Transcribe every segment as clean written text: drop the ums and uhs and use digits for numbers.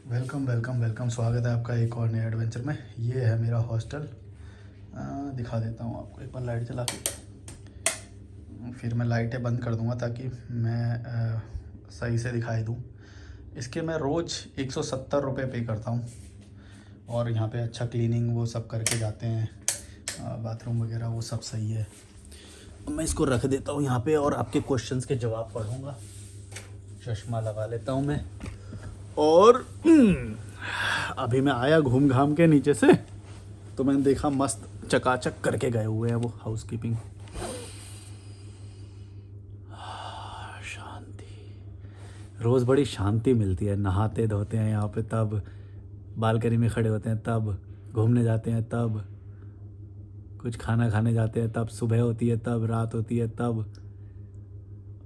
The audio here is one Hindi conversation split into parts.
वेलकम वेलकम वेलकम, स्वागत है आपका एक और नए एडवेंचर में। ये है मेरा हॉस्टल। दिखा देता हूँ आपको, एक बार लाइट चला के फिर मैं लाइटें बंद कर दूँगा ताकि मैं सही से दिखाई दूँ। इसके मैं रोज़ 170 रुपये पे करता हूँ और यहाँ पे अच्छा क्लीनिंग वो सब करके जाते हैं। बाथरूम वगैरह वो सब सही है। मैं इसको रख देता हूँ यहाँ पे और आपके क्वेश्चंस के जवाब पढ़ूँगा। चश्मा लगा लेता हूँ मैं। और अभी मैं आया घूम घाम के नीचे से, तो मैंने देखा मस्त चकाचक करके गए हुए हैं वो हाउसकीपिंग। शांति, रोज़ बड़ी शांति मिलती है। नहाते धोते हैं यहाँ पे तब, बालकनी में खड़े होते हैं तब, घूमने जाते हैं तब, कुछ खाना खाने जाते हैं तब, सुबह होती है तब, रात होती है तब।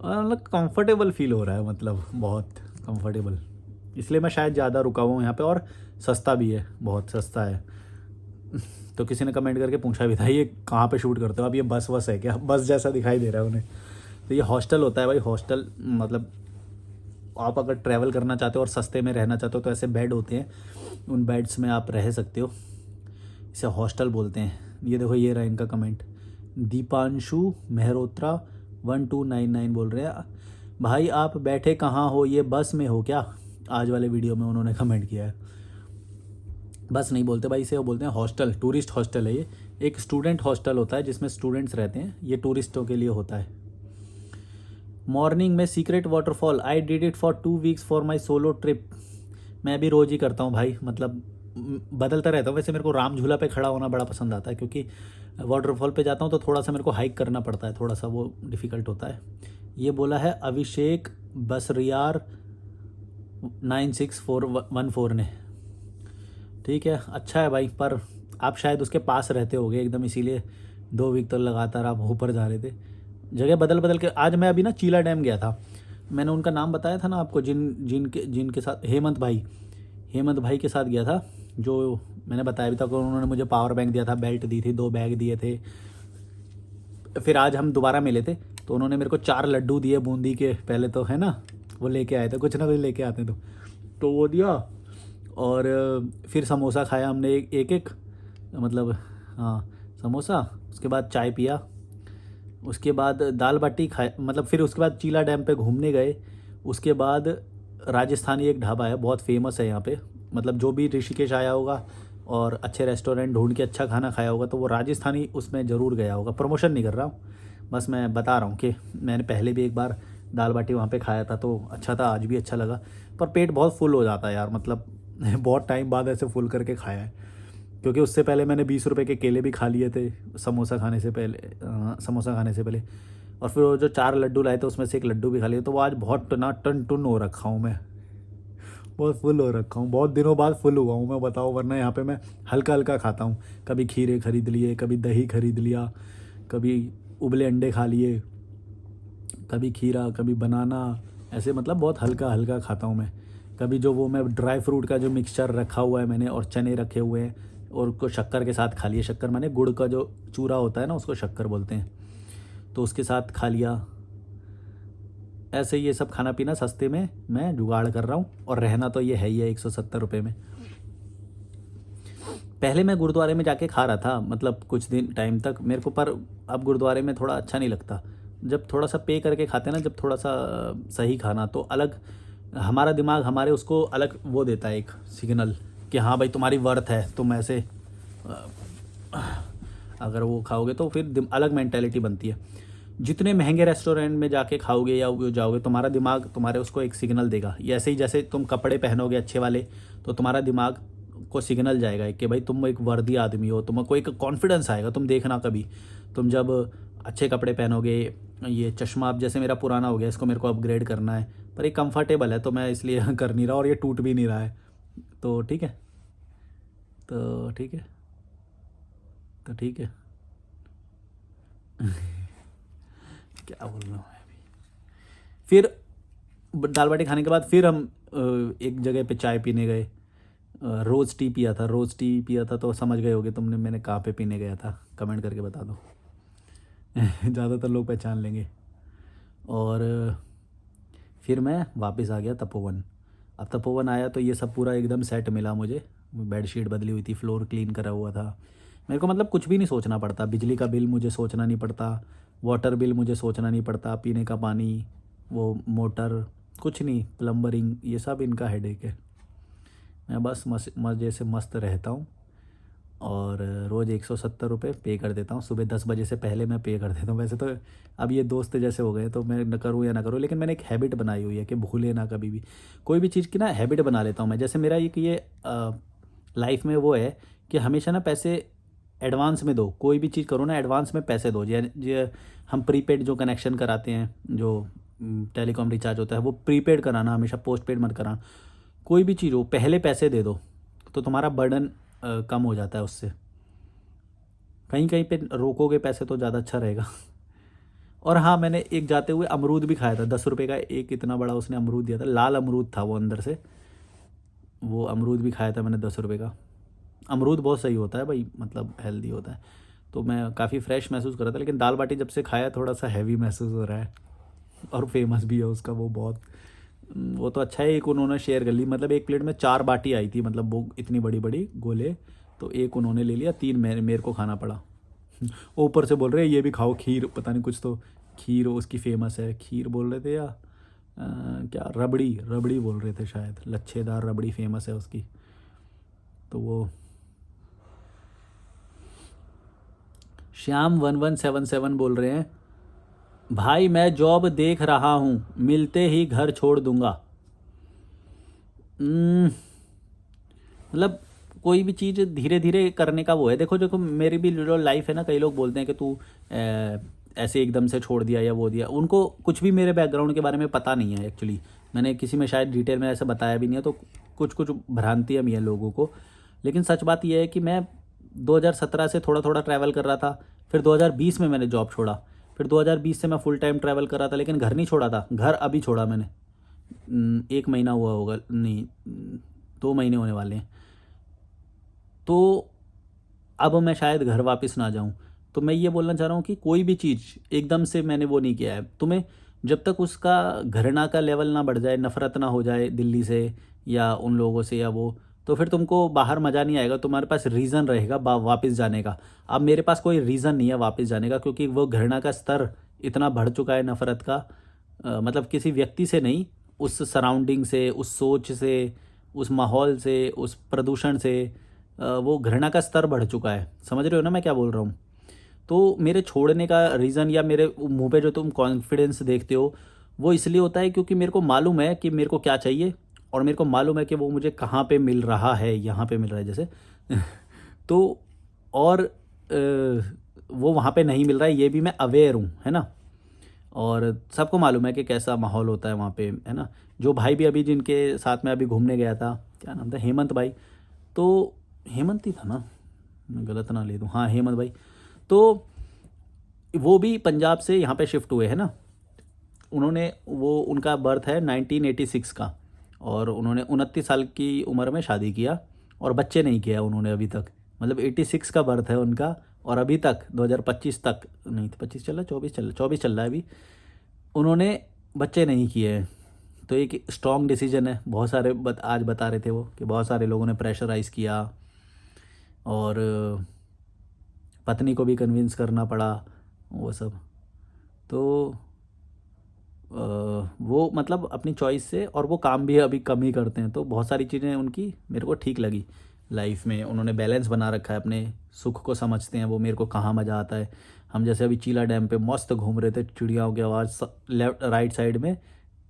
और मतलब कंफर्टेबल फील हो रहा है, मतलब बहुत कंफर्टेबल। इसलिए मैं शायद ज़्यादा रुका हुआ हूँ यहाँ पे। और सस्ता भी है, बहुत सस्ता है। तो किसी ने कमेंट करके पूछा भी था, ये कहाँ पे शूट करते हो? अब ये बस वस है क्या? बस जैसा दिखाई दे रहा है उन्हें। तो ये हॉस्टल होता है भाई। हॉस्टल मतलब आप अगर ट्रैवल करना चाहते हो और सस्ते में रहना चाहते हो तो ऐसे बेड होते हैं, उन बेड्स में आप रह सकते हो। इसे हॉस्टल बोलते हैं। ये देखो, ये रहा इनका कमेंट। दीपांशु मेहरोत्रा 1299 बोल रहे हैं, भाई आप बैठे कहाँ हो? ये बस में हो क्या? आज वाले वीडियो में उन्होंने कमेंट किया है। बस नहीं बोलते भाई, इसे वो बोलते हैं हॉस्टल। टूरिस्ट हॉस्टल है ये। एक स्टूडेंट हॉस्टल होता है जिसमें स्टूडेंट्स रहते हैं, ये टूरिस्टों के लिए होता है। मॉर्निंग में secret waterfall, I did it for 2 weeks for my solo trip. मैं भी रोज़ ही करता हूँ भाई, मतलब बदलता रहता हूँ। वैसे मेरे को राम झूला पे खड़ा होना बड़ा पसंद आता है, क्योंकि वाटरफॉल पे जाता हूँ तो थोड़ा सा मेरे को हाइक करना पड़ता है, थोड़ा सा वो डिफ़िकल्ट होता है। ये बोला है अभिषेक बसरियार 96414 ने। ठीक है, अच्छा है भाई। पर आप शायद उसके पास रहते होगे एकदम, इसीलिए 2 वीक तो लगातार आप ऊपर जा रहे थे। जगह बदल बदल के। आज मैं अभी ना चीला डैम गया था। मैंने उनका नाम बताया था ना आपको, जिनके जिनके साथ, हेमंत भाई के साथ गया था। जो मैंने बताया भी था कि उन्होंने मुझे पावर बैंक दिया था, बेल्ट दी थी, 2 बैग दिए थे। फिर आज हम दोबारा मिले थे तो उन्होंने मेरे को 4 लड्डू दिए बूंदी के। पहले तो है ना, वो लेके आए थे, कुछ ना कुछ लेके आते तो वो दिया। और फिर समोसा खाया हमने एक एक, मतलब हाँ, समोसा। उसके बाद चाय पिया। उसके बाद दाल बाटी खाए, मतलब फिर उसके बाद चीला डैम पे घूमने गए। उसके बाद राजस्थानी एक ढाबा है, बहुत फेमस है यहाँ पे। मतलब जो भी ऋषिकेश आया होगा और अच्छे रेस्टोरेंट ढूंढ के अच्छा खाना खाया होगा तो वो राजस्थानी उसमें ज़रूर गया होगा। प्रमोशन नहीं कर रहा हूँ, बस मैं बता रहा हूँ कि मैंने पहले भी एक बार दाल बाटी वहाँ पे खाया था तो अच्छा था, आज भी अच्छा लगा। पर पेट बहुत फुल हो जाता है यार, मतलब बहुत टाइम बाद ऐसे फुल करके खाया है। क्योंकि उससे पहले मैंने 20 रुपए के केले भी खा लिए थे समोसा खाने से पहले। समोसा खाने से पहले। और फिर वो जो 4 लड्डू लाए थे उसमें से एक लड्डू भी खा लिया, तो वो आज बहुत टना टन टुन हो रखा हूँ मैं। बहुत फुल हो रखा हूँ, बहुत दिनों बाद फुल हुआ हूँ मैं, बताओ। वरना यहाँ पे मैं हल्का हल्का खाता हूँ। कभी खीरे खरीद लिए, कभी दही खरीद लिया, कभी उबले अंडे खा लिए, कभी खीरा, कभी बनाना, ऐसे मतलब बहुत हल्का हल्का खाता हूँ मैं। कभी जो वो मैं ड्राई फ्रूट का जो मिक्सचर रखा हुआ है मैंने, और चने रखे हुए हैं, और उसको शक्कर के साथ खा लिया। शक्कर माने गुड़ का जो चूरा होता है ना, उसको शक्कर बोलते हैं, तो उसके साथ खा लिया। ऐसे ये सब खाना पीना सस्ते में मैं जुगाड़ कर रहा हूँ, और रहना तो ये है ही है 170 रुपये में। पहले मैं गुरुद्वारे में जाके खा रहा था, मतलब कुछ दिन टाइम तक मेरे को, पर अब गुरुद्वारे में थोड़ा अच्छा नहीं लगता। जब थोड़ा सा पे करके खाते हैं ना, जब थोड़ा सा सही खाना, तो अलग हमारा दिमाग हमारे उसको अलग वो देता है, एक सिग्नल कि हाँ भाई तुम्हारी वर्थ है। तुम ऐसे अगर वो खाओगे तो फिर अलग मेंटेलिटी बनती है। जितने महंगे रेस्टोरेंट में जाके खाओगे या वो जाओगे, तुम्हारा दिमाग तुम्हारे उसको एक सिग्नल देगा। ये ऐसे ही जैसे तुम कपड़े पहनोगे अच्छे वाले, तो तुम्हारा दिमाग को सिग्नल जाएगा कि भाई तुम एक वर्दी आदमी हो, तुमको एक कॉन्फिडेंस आएगा। तुम देखना कभी, तुम जब अच्छे कपड़े पहनोगे। ये चश्मा अब जैसे मेरा पुराना हो गया, इसको मेरे को अपग्रेड करना है, पर ये कंफर्टेबल है तो मैं इसलिए कर नहीं रहा, और ये टूट भी नहीं रहा है। तो ठीक है, तो ठीक है, तो ठीक है। क्या बोल रहा हूँ मैं अभी। फिर दाल बाटी खाने के बाद फिर हम एक जगह पे चाय पीने गए। रोज़ टी पिया था, रोज़ टी पिया था, तो समझ गए होगे तुमने मैंने कहाँ पे पीने गया था, कमेंट करके बता दो। ज़्यादातर लोग पहचान लेंगे। और फिर मैं वापस आ गया तपोवन। अब तपोवन आया तो ये सब पूरा एकदम सेट मिला मुझे। बेडशीट बदली हुई थी, फ्लोर क्लीन करा हुआ था। मेरे को मतलब कुछ भी नहीं सोचना पड़ता, बिजली का बिल मुझे सोचना नहीं पड़ता, वाटर बिल मुझे सोचना नहीं पड़ता, पीने का पानी, वो मोटर, कुछ नहीं, प्लम्बरिंग, ये सब इनका हेडेक है। मैं बस मज़े से मस्त रहता हूँ और रोज़ 170 रुपये पे कर देता हूँ। सुबह 10 बजे से पहले मैं पे कर देता हूँ। वैसे तो अब ये दोस्त जैसे हो गए तो मैं न करूँ या ना करूँ, लेकिन मैंने एक हैबिट बनाई हुई है कि भूले ना कभी भी। कोई भी चीज़ की ना हैबिट बना लेता हूँ मैं। जैसे मेरा एक ये लाइफ में वो है कि हमेशा ना पैसे एडवांस में दो। कोई भी चीज़ करो ना एडवांस में पैसे दो। जे हम प्रीपेड जो कनेक्शन कराते हैं, जो टेलीकॉम रिचार्ज होता है, वो प्रीपेड कराना, हमेशा पोस्ट पेड मत कराना। कोई भी चीज़ हो पहले पैसे दे दो, तो तुम्हारा बर्डन कम हो जाता है उससे। कहीं कहीं पे रोकोगे पैसे तो ज़्यादा अच्छा रहेगा। और हाँ, मैंने एक जाते हुए अमरूद भी खाया था, 10 रुपये का एक इतना बड़ा उसने अमरूद दिया था, लाल अमरूद था वो अंदर से। वो अमरूद भी खाया था मैंने 10 रुपये का। अमरूद बहुत सही होता है भाई, मतलब हेल्दी होता है। तो मैं काफ़ी फ्रेश महसूस कर रहा था, लेकिन दाल बाटी जब से खाया थोड़ा सा हैवी महसूस हो रहा है। और फेमस भी है उसका वो बहुत। वो तो अच्छा है, एक उन्होंने शेयर कर ली, मतलब एक प्लेट में 4 बाटी आई थी, मतलब वो इतनी बड़ी बड़ी गोले। तो एक उन्होंने ले लिया, 3 मेरे को खाना पड़ा। ऊपर से बोल रहे हैं ये भी खाओ खीर, पता नहीं कुछ तो खीर उसकी फेमस है, खीर बोल रहे थे या क्या, रबड़ी रबड़ी बोल रहे थे शायद, लच्छेदार रबड़ी फेमस है उसकी। तो वो श्याम 1177 बोल रहे हैं, भाई मैं जॉब देख रहा हूँ, मिलते ही घर छोड़ दूंगा। हम्म, मतलब कोई भी चीज़ धीरे धीरे करने का वो है। देखो देखो मेरी भी जो लाइफ है ना, कई लोग बोलते हैं कि तू ऐसे एकदम से छोड़ दिया या वो दिया। उनको कुछ भी मेरे बैकग्राउंड के बारे में पता नहीं है एक्चुअली। मैंने किसी में शायद डिटेल में ऐसा बताया भी नहीं है, तो कुछ कुछ भ्रांतियाँ भी हैं लोगों को। लेकिन सच बात यह है कि मैं 2017 से थोड़ा थोड़ा ट्रैवल कर रहा था। फिर 2020 में मैंने जॉब छोड़ा। फिर 2020 से मैं फुल टाइम ट्रैवल कर रहा था, लेकिन घर नहीं छोड़ा था। घर अभी छोड़ा मैंने, 1 महीना हुआ होगा, नहीं 2 महीने होने वाले हैं। तो अब मैं शायद घर वापस ना जाऊं। तो मैं ये बोलना चाह रहा हूँ कि कोई भी चीज़ एकदम से मैंने वो नहीं किया है। तुम्हें जब तक उसका घृणा का लेवल ना बढ़ जाए, नफ़रत ना हो जाए दिल्ली से या उन लोगों से या वो, तो फिर तुमको बाहर मज़ा नहीं आएगा। तुम्हारे पास रीज़न रहेगा वापस जाने का। अब मेरे पास कोई रीज़न नहीं है वापस जाने का, क्योंकि वो घृणा का स्तर इतना बढ़ चुका है, नफ़रत का। मतलब किसी व्यक्ति से नहीं, उस सराउंडिंग से, उस सोच से, उस माहौल से, उस प्रदूषण से वो घृणा का स्तर बढ़ चुका है। समझ रहे हो ना मैं क्या बोल रहा हूँ? तो मेरे छोड़ने का रीज़न या मेरे मुंह पे जो तुम कॉन्फिडेंस देखते हो, वो इसलिए होता है क्योंकि मेरे को मालूम है कि मेरे को क्या चाहिए, और मेरे को मालूम है कि वो मुझे कहाँ पे मिल रहा है, यहाँ पे मिल रहा है जैसे। तो और वो वहाँ पे नहीं मिल रहा है, ये भी मैं अवेयर हूँ, है ना। और सबको मालूम है कि कैसा माहौल होता है वहाँ पे, है ना। जो भाई भी अभी जिनके साथ में अभी घूमने गया था, क्या नाम था, हेमंत भाई। तो हेमंत ही था ना, मैं गलत ना ले दूँ, हाँ हेमंत भाई। तो वो भी पंजाब से यहाँ पे शिफ्ट हुए हैं ना। उन्होंने, वो उनका बर्थ है 1986 का, और उन्होंने 29 साल की उम्र में शादी किया, और बच्चे नहीं किया उन्होंने अभी तक। मतलब 86 का बर्थ है उनका, और अभी तक 2025 तक, नहीं 25 चल रहा है, 24 चल रहा है अभी, उन्होंने बच्चे नहीं किए हैं। तो एक स्ट्रॉन्ग डिसीजन है। बहुत सारे आज बता रहे थे वो कि बहुत सारे लोगों ने प्रेशराइज़ किया, और पत्नी को भी कन्विंस करना पड़ा, वो सब। तो वो मतलब अपनी चॉइस से, और वो काम भी अभी कम ही करते हैं, तो बहुत सारी चीज़ें उनकी मेरे को ठीक लगी। लाइफ में उन्होंने बैलेंस बना रखा है, अपने सुख को समझते हैं वो, मेरे को कहाँ मज़ा आता है। हम जैसे अभी चीला डैम पे मस्त घूम रहे थे, चिड़ियाओं की आवाज़, लेफ्ट राइट साइड में,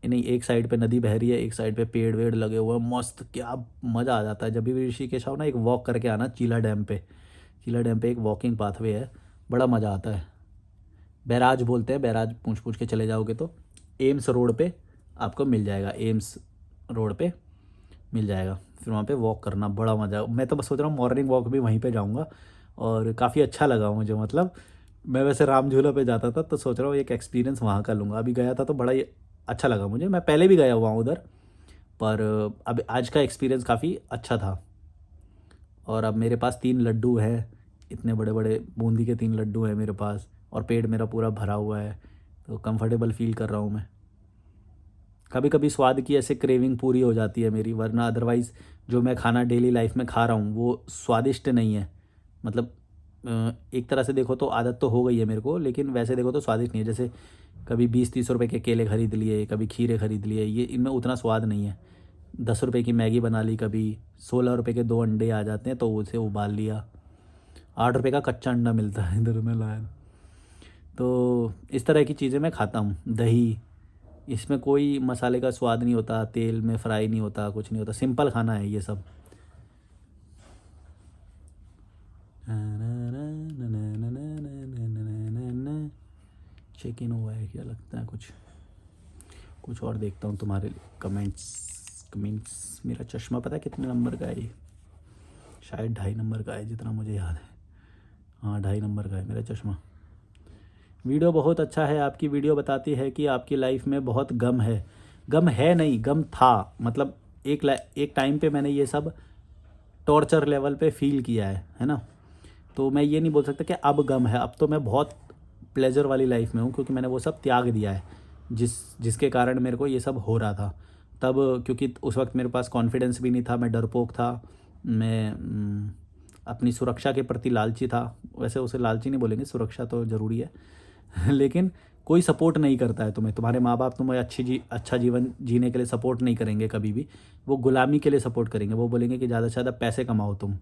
नहीं एक साइड पे नदी बह रही है, एक साइड पे पेड़ वेड़ लगे हुए हैं मस्त, क्या मज़ा आ जाता है। जब भी ऋषिकेश आओ ना, एक वॉक करके आना चीला डैम पे। चीला डैम पे एक वॉकिंग पाथवे है, बड़ा मज़ा आता है। बैराज बोलते हैं, बैराज पूछ पूछ के चले जाओगे तो एम्स रोड पे आपको मिल जाएगा, एम्स रोड पे मिल जाएगा। फिर वहाँ पे वॉक करना बड़ा मज़ा, मैं तो बस सोच रहा हूँ मॉर्निंग वॉक भी वहीं पे जाऊँगा। और काफ़ी अच्छा लगा मुझे, मतलब मैं वैसे राम झूला पे जाता था, तो सोच रहा हूँ एक एक्सपीरियंस वहाँ का लूँगा। अभी गया था तो बड़ा ही अच्छा लगा मुझे, मैं पहले भी गया हुआ हूँ उधर, पर अब आज का एक्सपीरियंस काफ़ी अच्छा था। और अब मेरे पास 3 लड्डू हैं, इतने बड़े बड़े बूंदी के 3 लड्डू हैं मेरे पास, और पेट मेरा पूरा भरा हुआ है, तो कंफर्टेबल फील कर रहा हूँ मैं। कभी कभी स्वाद की ऐसे क्रेविंग पूरी हो जाती है मेरी, वरना अदरवाइज़ जो मैं खाना डेली लाइफ में खा रहा हूँ वो स्वादिष्ट नहीं है। मतलब एक तरह से देखो तो आदत तो हो गई है मेरे को, लेकिन वैसे देखो तो स्वादिष्ट नहीं है। जैसे कभी 20-30 रुपए के केले खरीद लिए, कभी खीरे खरीद लिए, ये इनमें उतना स्वाद नहीं है। 10 रुपए की मैगी बना ली, कभी 16 रुपए के 2 अंडे आ जाते हैं तो उसे उबाल लिया। 8 रुपए का कच्चा अंडा मिलता है इधर में लाया। तो इस तरह की चीज़ें मैं खाता हूँ। दही, इसमें कोई मसाले का स्वाद नहीं होता, तेल में फ्राई नहीं होता, कुछ नहीं होता, सिंपल खाना है ये सब। चेक इन हुआ है क्या, लगता है कुछ कुछ और देखता हूँ तुम्हारे कमेंट्स। मेरा चश्मा पता है कितने नंबर का है ये? शायद 2.5 नंबर का है जितना मुझे याद है। हाँ, 2.5 नंबर का है मेरा चश्मा। वीडियो बहुत अच्छा है, आपकी वीडियो बताती है कि आपकी लाइफ में बहुत गम है। गम है नहीं, गम था। मतलब एक टाइम पे मैंने ये सब टॉर्चर लेवल पे फील किया है ना। तो मैं ये नहीं बोल सकता कि अब गम है। अब तो मैं बहुत प्लेजर वाली लाइफ में हूँ, क्योंकि मैंने वो सब त्याग दिया है जिसके कारण मेरे को ये सब हो रहा था तब। क्योंकि उस वक्त मेरे पास कॉन्फिडेंस भी नहीं था, मैं डरपोक था, मैं अपनी सुरक्षा के प्रति लालची था। वैसे उसे लालची नहीं बोलेंगे, सुरक्षा तो ज़रूरी है लेकिन कोई सपोर्ट नहीं करता है तुम्हें। तुम्हारे माँ बाप तुम्हें अच्छा जीवन जीने के लिए सपोर्ट नहीं करेंगे कभी भी। वो गुलामी के लिए सपोर्ट करेंगे। वो बोलेंगे कि ज़्यादा से ज़्यादा पैसे कमाओ तुम,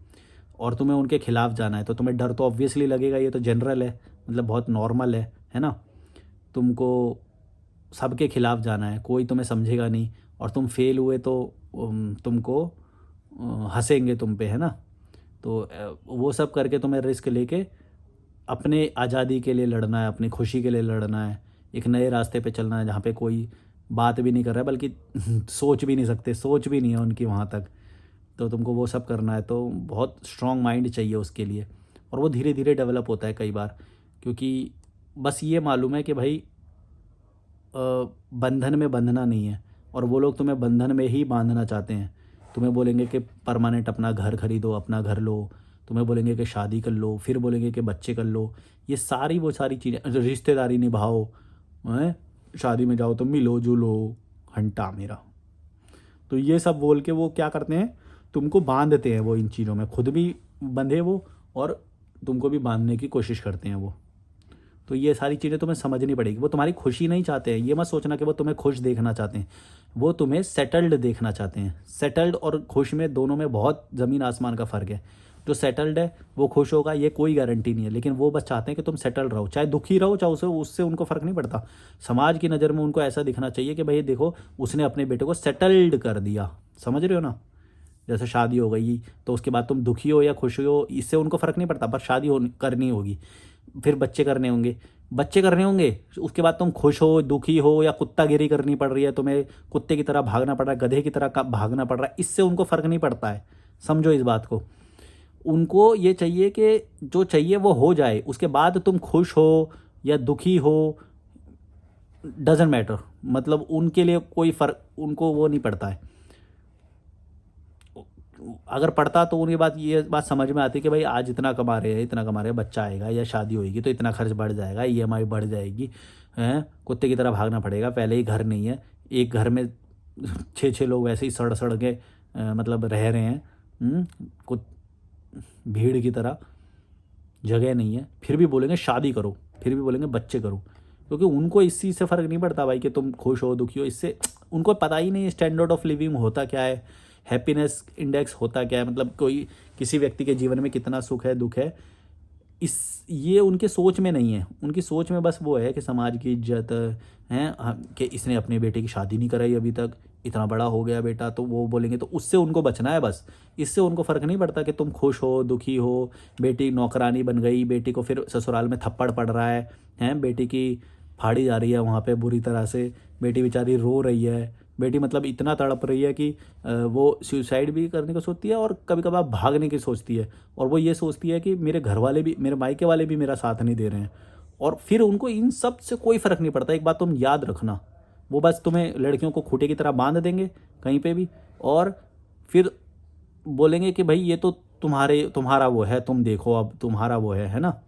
और तुम्हें उनके खिलाफ जाना है। तो तुम्हें डर तो ऑब्वियसली लगेगा, ये तो जनरल है, मतलब बहुत नॉर्मल है ना। तुमको सबके खिलाफ जाना है, कोई तुम्हें समझेगा नहीं, और तुम फेल हुए तो तुमको हंसेंगे तुम पे, है ना। तो वो सब करके तुम्हें रिस्क लेके अपने आज़ादी के लिए लड़ना है, अपनी खुशी के लिए लड़ना है, एक नए रास्ते पे चलना है जहाँ पे कोई बात भी नहीं कर रहा है, बल्कि सोच भी नहीं सकते, सोच भी नहीं है उनकी वहाँ तक। तो तुमको वो सब करना है, तो बहुत स्ट्रॉन्ग माइंड चाहिए उसके लिए। और वो धीरे धीरे डेवलप होता है कई बार, क्योंकि बस ये मालूम है कि भाई बंधन में बंधना नहीं है, और वो लोग तुम्हें बंधन में ही बांधना चाहते हैं। तुम्हें बोलेंगे कि परमानेंट अपना घर खरीदो, अपना घर लो, तुम्हें बोलेंगे कि शादी कर लो, फिर बोलेंगे कि बच्चे कर लो, ये सारी वो सारी चीज़ें, रिश्तेदारी निभाओ, हैं, शादी में जाओ तो मिलो जुलो, घंटा मेरा। तो ये सब बोल के वो क्या करते हैं, तुमको बांधते हैं वो इन चीज़ों में, खुद भी बंधे वो, और तुमको भी बांधने की कोशिश करते हैं वो। तो ये सारी चीज़ें तुम्हें समझनी पड़ेगी। वो तुम्हारी खुशी नहीं चाहते हैं, ये मत सोचना कि वो तुम्हें खुश देखना चाहते हैं। वो तुम्हें सेटल्ड देखना चाहते हैं। सेटल्ड और खुश में, दोनों में बहुत ज़मीन आसमान का फ़र्क है। जो सेटल्ड है वो खुश होगा, ये कोई गारंटी नहीं है, लेकिन वो बस चाहते हैं कि तुम सेटल्ड रहो, चाहे दुखी रहो, चाहे उससे उनको फ़र्क नहीं पड़ता। समाज की नज़र में उनको ऐसा दिखना चाहिए कि भाई देखो, उसने अपने बेटे को सेटल्ड कर दिया। समझ रहे हो ना। जैसे शादी हो गई तो उसके बाद तुम दुखी हो या खुश हो, इससे उनको फ़र्क नहीं पड़ता, पर शादी करनी होगी, फिर बच्चे करने होंगे, उसके बाद तुम खुश हो, दुखी हो, या कुत्तागिरी करनी पड़ रही है तुम्हें, कुत्ते की तरह भागना पड़ रहा है, गधे की तरह भागना पड़ रहा है, इससे उनको फ़र्क नहीं पड़ता है। समझो इस बात को। उनको ये चाहिए कि जो चाहिए वो हो जाए, उसके बाद तुम खुश हो या दुखी हो, डजेंट मैटर। मतलब उनके लिए कोई फ़र्क उनको वो नहीं पड़ता है। अगर पढ़ता तो उनकी ये बात समझ में आती कि भाई आज इतना कमा रहे हैं, इतना कमा रहे हैं, बच्चा आएगा या शादी होगी तो इतना खर्च बढ़ जाएगा, ईएमआई बढ़ जाएगी, हैं, कुत्ते की तरह भागना पड़ेगा, पहले ही घर नहीं है, एक घर में 6-6 लोग वैसे ही सड़ सड़ के मतलब रह रहे हैं, कुछ भीड़ की तरह, जगह नहीं है, फिर भी बोलेंगे शादी करो, फिर भी बोलेंगे बच्चे करो। क्योंकि उनको इस चीज़ से फ़र्क नहीं पड़ता भाई कि तुम खुश हो दुखी हो, इससे उनको पता ही नहीं स्टैंडर्ड ऑफ लिविंग होता क्या है, हैप्पीनेस इंडेक्स होता क्या है, मतलब कोई किसी व्यक्ति के जीवन में कितना सुख है दुख है, इस ये उनके सोच में नहीं है। उनकी सोच में बस वो है कि समाज की इज्जत है, कि इसने अपने बेटे की शादी नहीं कराई अभी तक, इतना बड़ा हो गया बेटा, तो वो बोलेंगे, तो उससे उनको बचना है बस। इससे उनको फ़र्क नहीं पड़ता कि तुम खुश हो दुखी हो, बेटी नौकरानी बन गई, बेटी को फिर ससुराल में थप्पड़ पड़ रहा है, हैं, बेटी की फाड़ी जा रही है वहाँ पे बुरी तरह से, बेटी बेचारी रो रही है, बेटी मतलब इतना तड़प रही है कि वो सुसाइड भी करने को सोचती है, और कभी कभार भागने की सोचती है, और वो ये सोचती है कि मेरे घर वाले भी, मेरे मायके वाले भी मेरा साथ नहीं दे रहे हैं। और फिर उनको इन सब से कोई फ़र्क नहीं पड़ता। एक बात तुम याद रखना, वो बस तुम्हें लड़कियों को खूंटे की तरह बांध देंगे कहीं पे भी, और फिर बोलेंगे कि भाई ये तो तुम्हारा वो है, तुम देखो अब तुम्हारा वो है ना।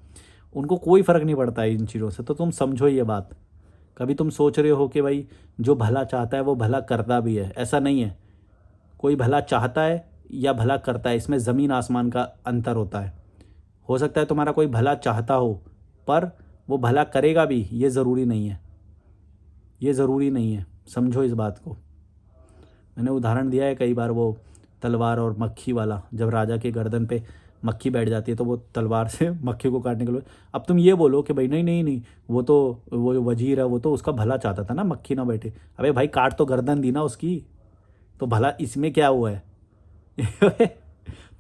उनको कोई फ़र्क नहीं पड़ता है इन चीज़ों से। तो तुम समझो ये बात, कभी तुम सोच रहे हो कि भाई जो भला चाहता है वो भला करता भी है? ऐसा नहीं है। कोई भला चाहता है या भला करता है, इसमें ज़मीन आसमान का अंतर होता है। हो सकता है तुम्हारा कोई भला चाहता हो, पर वो भला करेगा भी, ये ज़रूरी नहीं है। ये ज़रूरी नहीं है, समझो इस बात को। मैंने उदाहरण दिया है कई बार, वो तलवार और मक्खी वाला। जब राजा के गर्दन पे मक्खी बैठ जाती है तो वो तलवार से मक्खी को काटने के लिए, अब तुम ये बोलो कि भाई नहीं नहीं नहीं, वो तो वो जो वजीर है वो तो उसका भला चाहता था ना, मक्खी ना बैठे। अबे भाई काट तो गर्दन दी ना उसकी, तो भला इसमें क्या हुआ है?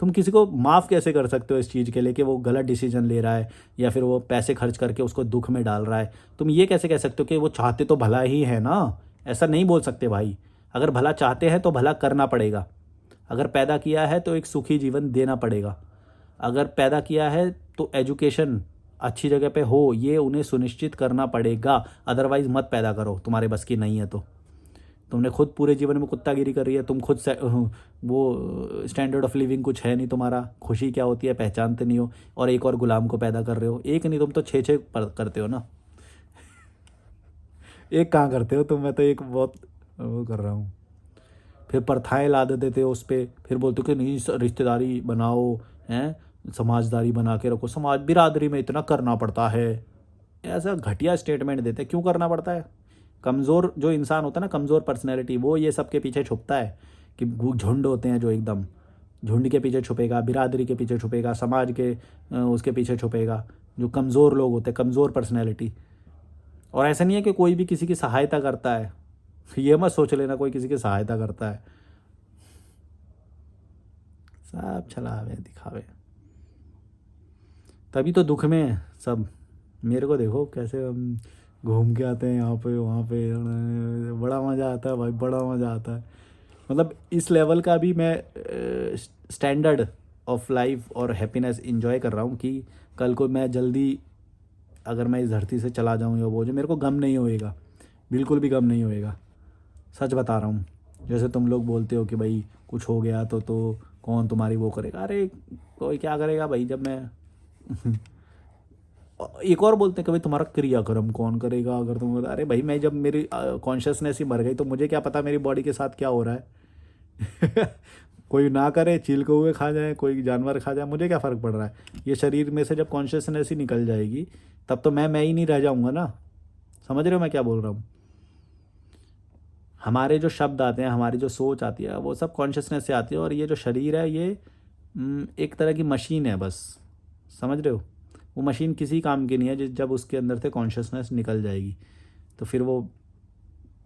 तुम किसी को माफ़ कैसे कर सकते हो इस चीज़ के लिए कि वो गलत डिसीजन ले रहा है या फिर वो पैसे खर्च करके उसको दुख में डाल रहा है? तुम ये कैसे कह सकते हो कि वो चाहते तो भला ही है ना? ऐसा नहीं बोल सकते भाई। अगर भला चाहते हैं तो भला करना पड़ेगा। अगर पैदा किया है तो एक सुखी जीवन देना पड़ेगा। अगर पैदा किया है तो एजुकेशन अच्छी जगह पे हो, ये उन्हें सुनिश्चित करना पड़ेगा। अदरवाइज़ मत पैदा करो, तुम्हारे बस की नहीं है तो। तुमने खुद पूरे जीवन में कुत्तागिरी कर रही है, तुम खुद से वो स्टैंडर्ड ऑफ लिविंग कुछ है नहीं तुम्हारा, खुशी क्या होती है पहचानते नहीं हो, और एक और गुलाम को पैदा कर रहे हो। एक नहीं, तुम तो छः छः करते हो ना। एक कहाँ करते हो तुम, मैं तो एक बहुत वो कर रहा हूँ। फिर प्रथाएं ला देते हो उस पर, फिर बोलते हो कि नहीं रिश्तेदारी बनाओ, हैं समाजदारी बना के रखो, समाज बिरादरी में इतना करना पड़ता है। ऐसा घटिया स्टेटमेंट देते हैं। क्यों करना पड़ता है? कमज़ोर जो इंसान होता है ना, कमज़ोर पर्सनैलिटी, वो ये सब के पीछे छुपता है। कि झुंड होते हैं जो एकदम, झुंड के पीछे छुपेगा, बिरादरी के पीछे छुपेगा, समाज के उसके पीछे छुपेगा। जो कमज़ोर लोग होते हैं, कमज़ोर पर्सनैलिटी। और ऐसा नहीं है कि कोई भी किसी की सहायता करता है, ये मत सोच लेना कोई किसी की सहायता करता है। सब छलावे दिखावे, तभी तो दुख में है सब। मेरे को देखो कैसे हम घूम के आते हैं यहाँ पे वहाँ पे, बड़ा मज़ा आता है भाई, बड़ा मज़ा आता है। मतलब इस लेवल का भी मैं स्टैंडर्ड ऑफ लाइफ और हैप्पीनेस इंजॉय कर रहा हूँ कि कल को मैं जल्दी, अगर मैं इस धरती से चला जाऊँ या वो, जो मेरे को गम नहीं होएगा, बिल्कुल भी गम नहीं होएगा। सच बता रहा हूँ। जैसे तुम लोग बोलते हो कि भाई कुछ हो गया तो कौन तुम्हारी वो करेगा? अरे कोई क्या करेगा भाई, जब मैं एक और बोलते हैं कि भाई तुम्हारा क्रियाक्रम कौन करेगा अगर तुम, अरे भाई मैं जब मेरी कॉन्शियसनेस ही मर गई तो मुझे क्या पता मेरी बॉडी के साथ क्या हो रहा है? कोई ना करे, चील कौवे खा जाए, कोई जानवर खा जाए, मुझे क्या फ़र्क पड़ रहा है? ये शरीर में से जब कॉन्शियसनेस ही निकल जाएगी तब तो मैं ही नहीं रह जाऊँगा ना। समझ रहे हो मैं क्या बोल रहा हूँ? हमारे जो शब्द आते हैं, हमारी जो सोच आती है, वो सब कॉन्शियसनेस से आती है। और ये जो शरीर है ये एक तरह की मशीन है बस। समझ रहे हो? वो मशीन किसी काम की नहीं है जब उसके अंदर से कॉन्शियसनेस निकल जाएगी। तो फिर वो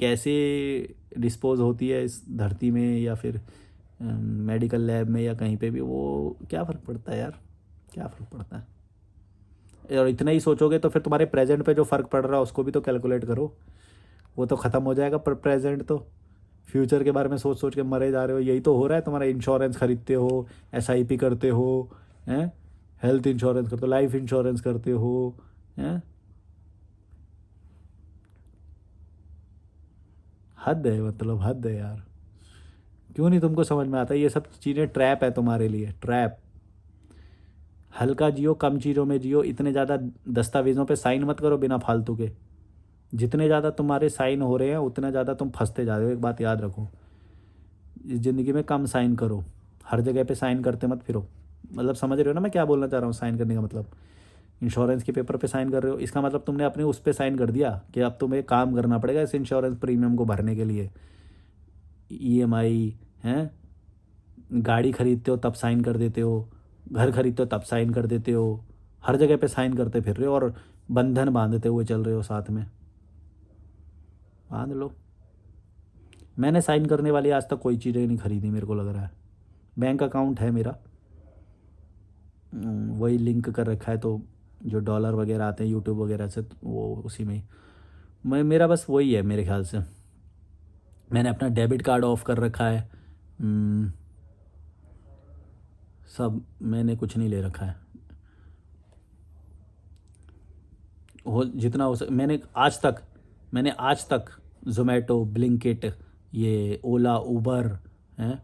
कैसे डिस्पोज होती है इस धरती में या फिर मेडिकल लैब में या कहीं पे भी, वो क्या फ़र्क पड़ता है यार? क्या फ़र्क पड़ता है? और इतना ही सोचोगे तो फिर तुम्हारे प्रेजेंट पे जो फ़र्क पड़ रहा है उसको भी तो कैलकुलेट करो। वो तो ख़त्म हो जाएगा, पर प्रेजेंट तो, फ्यूचर के बारे में सोच सोच के मरे जा रहे हो। यही तो हो रहा है तुम्हारा। इंश्योरेंस खरीदते हो, एसआईपी करते हो, हैं हेल्थ इंश्योरेंस करते हो, लाइफ इंश्योरेंस करते हो, हैं। हद है, मतलब हद है यार। क्यों नहीं तुमको समझ में आता? ये सब चीज़ें ट्रैप है तुम्हारे लिए, ट्रैप। हल्का जियो, कम चीज़ों में जियो, इतने ज़्यादा दस्तावेज़ों पे साइन मत करो बिना फालतू के। जितने ज़्यादा तुम्हारे साइन हो रहे हैं उतना ज़्यादा तुम फंसते जा रहे हो। एक बात याद रखो, इस ज़िंदगी में कम साइन करो, हर जगह पे साइन करते मत फिरो। मतलब समझ रहे हो ना मैं क्या बोलना चाह रहा हूँ? साइन करने का मतलब, इंश्योरेंस के पेपर पे साइन कर रहे हो, इसका मतलब तुमने अपने उस पे साइन कर दिया कि अब तुम्हें काम करना पड़ेगा इस इंश्योरेंस प्रीमियम को भरने के लिए। ईएमआई हैं, गाड़ी खरीदते हो तब साइन कर देते हो, घर खरीदते हो तब साइन कर देते हो, हर जगह पे साइन करते फिर रहे हो और बंधन बांधते हुए चल रहे हो साथ में। बांध लो। मैंने साइन करने वाली आज तक कोई चीज़ें नहीं खरीदी, मेरे को लग रहा है। बैंक अकाउंट है मेरा, वही लिंक कर रखा है, तो जो डॉलर वगैरह आते हैं यूट्यूब वगैरह से तो वो उसी में ही, मैं मेरा बस वही है मेरे ख्याल से। मैंने अपना डेबिट कार्ड ऑफ कर रखा है। सब मैंने कुछ नहीं ले रखा है। हो जितना हो सके मैंने आज तक ज़ोमैटो, ब्लिंकिट, ये ओला, उबर हैं,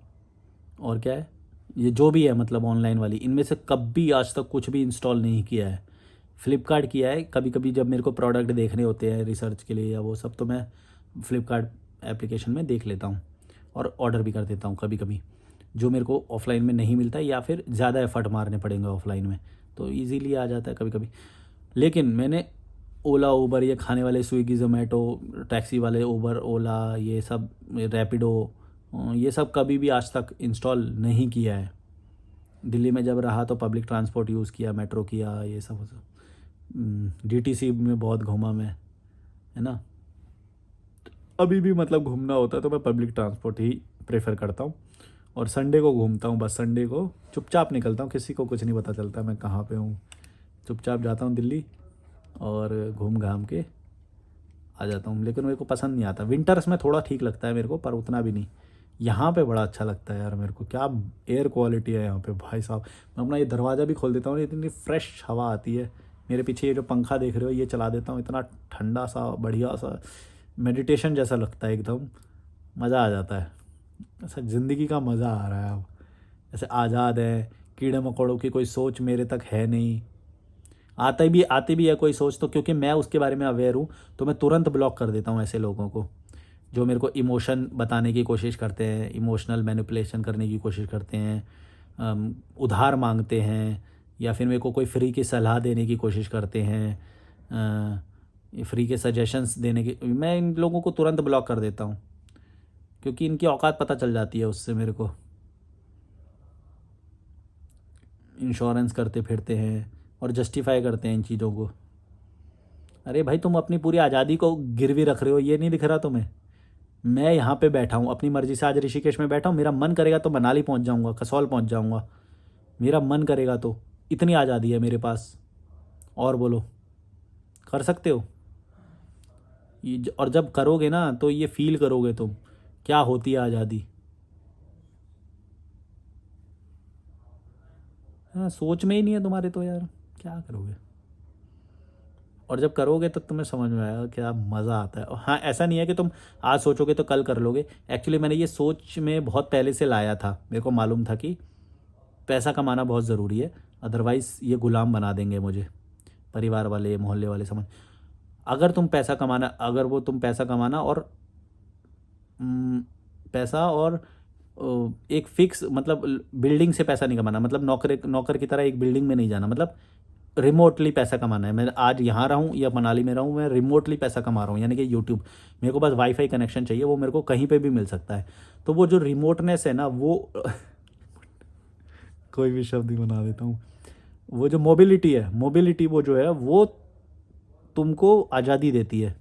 और क्या है, ये जो भी है मतलब ऑनलाइन वाली, इनमें से कभी आज तक कुछ भी इंस्टॉल नहीं किया है। फ़्लिपकार्ट किया है कभी कभी, जब मेरे को प्रोडक्ट देखने होते हैं रिसर्च के लिए या वो सब, तो मैं फ़्लिपकार्ट एप्लीकेशन में देख लेता हूँ और ऑर्डर भी कर देता हूँ कभी कभी, जो मेरे को ऑफ़लाइन में नहीं मिलता है या फिर ज़्यादा एफ़र्ट मारने पड़ेंगे ऑफ़लाइन में, तो ईज़िली आ जाता है कभी कभी। लेकिन मैंने ओला उबर, ये खाने वाले स्विगी ज़ोमैटो, टैक्सी वाले उबर ओला, ये सब रैपिडो, ये सब कभी भी आज तक इंस्टॉल नहीं किया है। दिल्ली में जब रहा तो पब्लिक ट्रांसपोर्ट यूज़ किया, मेट्रो किया, ये सब डीटीसी में बहुत घूमा मैं, है ना। अभी भी मतलब घूमना होता है तो मैं पब्लिक ट्रांसपोर्ट ही प्रेफर करता हूँ, और संडे को घूमता हूँ, बस संडे को चुपचाप निकलता हूँ, किसी को कुछ नहीं पता चलता मैं कहाँ पे हूँ। चुपचाप जाता हूँ दिल्ली और घूम घाम के आ जाता हूँ। लेकिन मेरे को पसंद नहीं आता, विंटर्स में थोड़ा ठीक लगता है मेरे को, पर उतना भी नहीं। यहाँ पे बड़ा अच्छा लगता है यार मेरे को, क्या एयर क्वालिटी है यहाँ पे भाई साहब। मैं अपना ये दरवाज़ा भी खोल देता हूँ, इतनी फ्रेश हवा आती है। मेरे पीछे ये जो पंखा देख रहे हो ये चला देता हूँ, इतना ठंडा सा बढ़िया सा मेडिटेशन जैसा लगता है एकदम, मज़ा आ जाता है। ऐसा ज़िंदगी का मज़ा आ रहा है अब, ऐसे आज़ाद है, कीड़े मकोड़ों की कोई सोच मेरे तक है नहीं। आती भी है कोई सोच तो क्योंकि मैं उसके बारे में अवेयर हूँ, तो मैं तुरंत ब्लॉक कर देता हूँ ऐसे लोगों को, जो मेरे को इमोशन बताने की कोशिश करते हैं, इमोशनल मैनिपुलेशन करने की कोशिश करते हैं, उधार मांगते हैं, या फिर मेरे को कोई फ्री की सलाह देने की कोशिश करते हैं, फ्री के सजेशंस देने की, मैं इन लोगों को तुरंत ब्लॉक कर देता हूँ, क्योंकि इनकी औकात पता चल जाती है उससे मेरे को। इंश्योरेंस करते फिरते हैं और जस्टिफाई करते हैं इन चीज़ों को। अरे भाई, तुम अपनी पूरी आज़ादी को गिरवी रख रहे हो, ये नहीं दिख रहा तुम्हें? मैं यहाँ पे बैठा हूँ अपनी मर्ज़ी से, आज ऋषिकेश में बैठा हूँ, मेरा मन करेगा तो मनाली पहुँच जाऊँगा, कसौल पहुँच जाऊँगा, मेरा मन करेगा तो। इतनी आज़ादी है मेरे पास। और बोलो, कर सकते हो? और जब करोगे ना तो ये फ़ील करोगे तुम, क्या होती है आज़ादी। हाँ, सोच में ही नहीं है तुम्हारे तो यार, क्या करोगे? और जब करोगे तो तुम्हें समझ में आएगा क्या मज़ा आता है। और हाँ, ऐसा नहीं है कि तुम आज सोचोगे तो कल कर लोगे। एक्चुअली मैंने ये सोच में बहुत पहले से लाया था, मेरे को मालूम था कि पैसा कमाना बहुत ज़रूरी है, अदरवाइज़ ये गुलाम बना देंगे मुझे, परिवार वाले, मोहल्ले वाले, समझ। अगर वो तुम पैसा कमाना और उम, पैसा और एक फ़िक्स, मतलब बिल्डिंग से पैसा नहीं कमाना, मतलब नौकर नौकर की तरह एक बिल्डिंग में नहीं जाना, मतलब रिमोटली पैसा कमाना है। मैं आज यहाँ रहूँ या मनाली में रहूँ, मैं रिमोटली पैसा कमा रहा हूँ, यानी कि यूट्यूब, मेरे को बस वाईफ़ाई कनेक्शन चाहिए, वो मेरे को कहीं पे भी मिल सकता है। तो वो जो रिमोटनेस है ना, वो कोई भी शब्द ही बना देता हूँ। वो जो मोबिलिटी है, मोबिलिटी वो जो है वो तुमको आज़ादी देती है।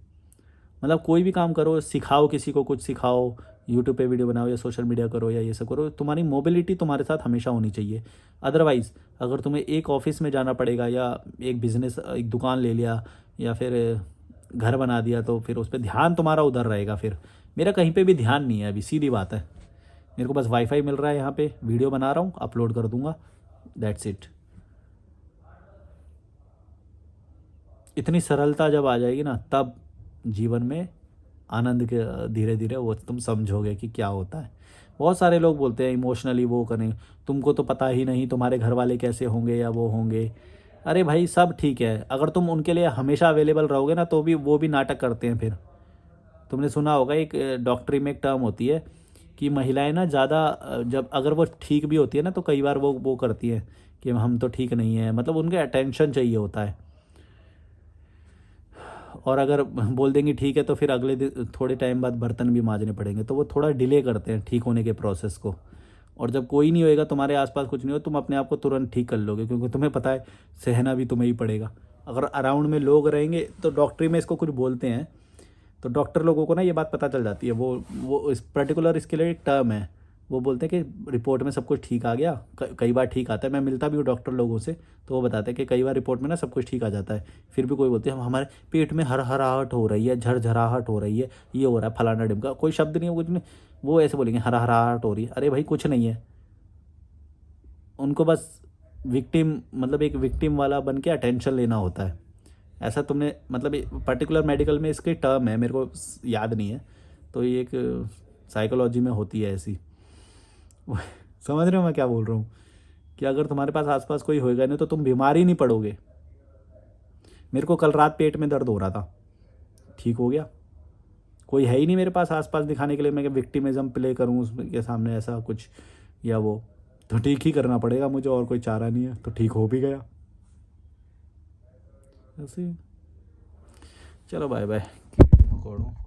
मतलब कोई भी काम करो, सिखाओ, किसी को कुछ सिखाओ, यूट्यूब पे वीडियो बनाओ या सोशल मीडिया करो या ये सब करो, तुम्हारी मोबिलिटी तुम्हारे साथ हमेशा होनी चाहिए। अदरवाइज़ अगर तुम्हें एक ऑफिस में जाना पड़ेगा या एक बिज़नेस, एक दुकान ले लिया या फिर घर बना दिया, तो फिर उस पे ध्यान तुम्हारा उधर रहेगा। फिर मेरा कहीं पे भी ध्यान नहीं है अभी, सीधी बात है। मेरे को बस वाईफ़ाई मिल रहा है, यहाँ पे वीडियो बना रहा हूँ, अपलोड कर दूँगा, दैट्स इट। इतनी सरलता जब आ जाएगी ना, तब जीवन में आनंद के धीरे धीरे वो तुम समझोगे कि क्या होता है। बहुत सारे लोग बोलते हैं इमोशनली वो करें, तुमको तो पता ही नहीं तुम्हारे घर वाले कैसे होंगे या वो होंगे। अरे भाई, सब ठीक है, अगर तुम उनके लिए हमेशा अवेलेबल रहोगे ना, तो भी वो भी नाटक करते हैं फिर। तुमने सुना होगा, एक डॉक्टरी में एक टर्म होती है कि महिलाएं ना ज़्यादा, जब अगर वो ठीक भी होती है ना, तो कई बार वो करती हैं कि हम तो ठीक नहीं हैं, मतलब उनके अटेंशन चाहिए होता है। और अगर बोल देंगे ठीक है, तो फिर अगले दिन थोड़े टाइम बाद बर्तन भी मांजने पड़ेंगे, तो वो थोड़ा डिले करते हैं ठीक होने के प्रोसेस को। और जब कोई नहीं होएगा तुम्हारे आसपास, कुछ नहीं हो, तुम अपने आप को तुरंत ठीक कर लोगे, क्योंकि तुम्हें पता है सहना भी तुम्हें ही पड़ेगा। अगर अराउंड में लोग रहेंगे, तो डॉक्टरी में इसको कुछ बोलते हैं, तो डॉक्टर लोगों को ना ये बात पता चल जाती है। वो इस पर्टिकुलर इसके लिए एक टर्म है, वो बोलते हैं कि रिपोर्ट में सब कुछ ठीक आ गया। कई बार ठीक आता है, मैं मिलता भी हूँ डॉक्टर लोगों से, तो वो बताते हैं कि कई बार रिपोर्ट में ना सब कुछ ठीक आ जाता है, फिर भी कोई बोलते हैं हमारे पेट में हरहराहट हो रही है, झरझराहट हो रही है, ये हो रहा है, फलाना ढिमका, कोई शब्द नहीं है, कुछ नहीं। वो ऐसे बोलेंगे हरहराहट हो रही है, अरे भाई कुछ नहीं है। उनको बस विक्टिम, मतलब एक विक्टिम वाला बन के अटेंशन लेना होता है। ऐसा तुमने, मतलब पर्टिकुलर मेडिकल में इसकी टर्म है, मेरे को याद नहीं है, तो ये एक साइकोलॉजी में होती है ऐसी। समझ रहे हो मैं क्या बोल रहा हूँ? कि अगर तुम्हारे पास आसपास कोई होएगा नहीं, तो तुम बीमार ही नहीं पड़ोगे। मेरे को कल रात पेट में दर्द हो रहा था, ठीक हो गया। कोई है ही नहीं मेरे पास आसपास दिखाने के लिए, मैं विक्टिमिज्म प्ले करूँ उसके सामने ऐसा कुछ या वो, तो ठीक ही करना पड़ेगा मुझे, और कोई चारा नहीं है। तो ठीक हो भी गया ऐसे ही। चलो बाय बाय।